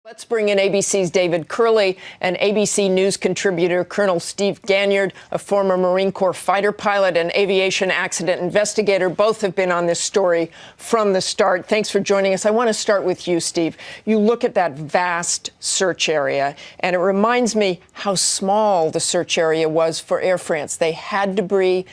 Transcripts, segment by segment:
Let's bring in ABC's David Kerley and ABC News contributor Colonel Steve Ganyard, a former Marine Corps fighter pilot and aviation accident investigator. Both have been on this story from the start. Thanks for joining us. I want to start with you, Steve. You look at that vast search area, and it reminds me how small the search area was for Air France. They had debris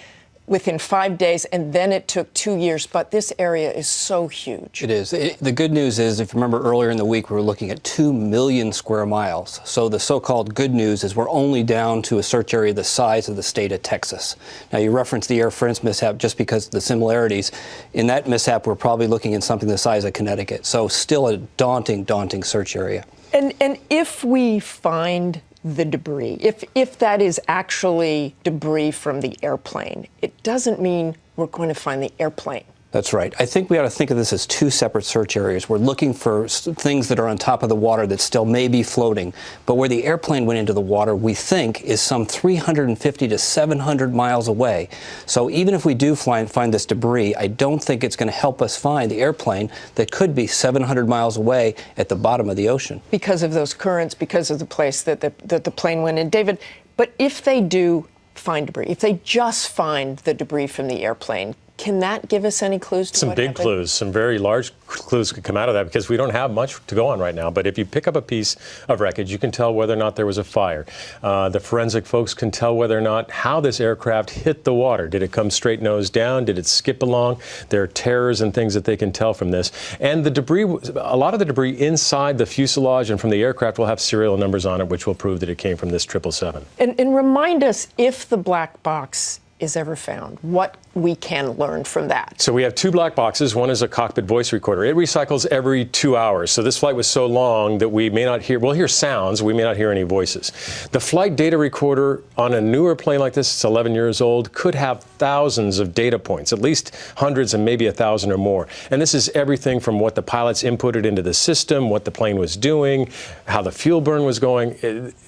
within 5 days, and then it took 2 years. But this area is so huge. It is. The good news is, if you remember earlier in the week, we were looking at 2 million square miles. So the so-called good news is we're only down to a search area the size of the state of Texas. Now, you referenced the Air France mishap just because of the similarities. In that mishap, we're probably looking at something the size of Connecticut. So still a daunting, daunting search area. And if we find the debris, if that is actually debris from the airplane, it doesn't mean we're going to find the airplane. That's right. I think we ought to think of this as two separate search areas. We're looking for things that are on top of the water that still may be floating. But where the airplane went into the water, we think, is some 350 to 700 miles away. So even if we do find this debris, I don't think it's going to help us find the airplane that could be 700 miles away at the bottom of the ocean. Because of those currents, because of the place that the plane went in. David, but if they do find debris, if they just find the debris from the airplane, can that give us any clues to some what big happened? clues, some very large clues could come out of that, because we don't have much to go on right now. But if you pick up a piece of wreckage, you can tell whether or not there was a fire. The forensic folks can tell whether or not how this aircraft hit the water. Did it come straight nose down? Did it skip along? There are tears and things that they can tell from this. And the debris, a lot of the debris inside the fuselage and from the aircraft will have serial numbers on it, which will prove that it came from this 777. And remind us, if the black box is ever found, what we can learn from that. So we have two black boxes. One is a cockpit voice recorder. It recycles every 2 hours. So this flight was so long that we may not hear, we'll hear sounds, we may not hear any voices. The flight data recorder on a newer plane like this, it's 11 years old, could have thousands of data points, at least hundreds and maybe 1,000 or more. And this is everything from what the pilots inputted into the system, what the plane was doing, how the fuel burn was going.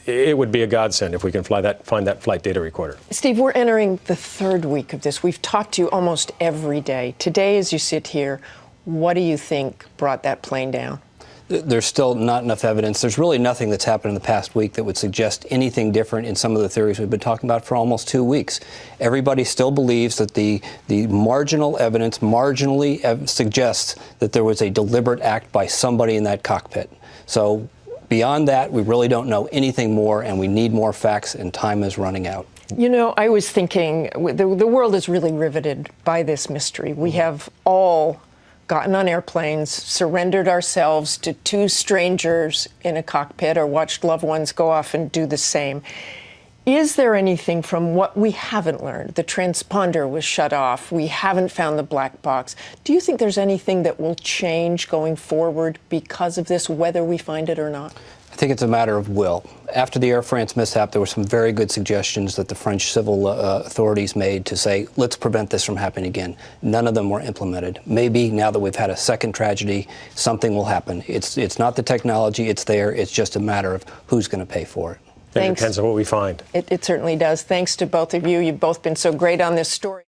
It would be a godsend if we can find that flight data recorder. Steve, we're entering the third week of this. We've talked to you almost every day. Today, as you sit here, what do you think brought that plane down? There's still not enough evidence. There's really nothing that's happened in the past week that would suggest anything different in some of the theories we've been talking about for almost 2 weeks. Everybody still believes that the marginal evidence marginally suggests that there was a deliberate act by somebody in that cockpit. So beyond that, we really don't know anything more, and we need more facts, and time is running out. You know, I was thinking, the world is really riveted by this mystery. We have all gotten on airplanes, surrendered ourselves to two strangers in a cockpit, or watched loved ones go off and do the same. Is there anything from what we haven't learned? The transponder was shut off. We haven't found the black box. Do you think there's anything that will change going forward because of this, whether we find it or not? I think it's a matter of will. After the Air France mishap, there were some very good suggestions that the French civil authorities made to say, let's prevent this from happening again. None of them were implemented. Maybe now that we've had a second tragedy, something will happen. It's not the technology, it's there. It's just a matter of who's going to pay for it. Thanks. It depends on what we find. It certainly does. Thanks to both of you. You've both been so great on this story.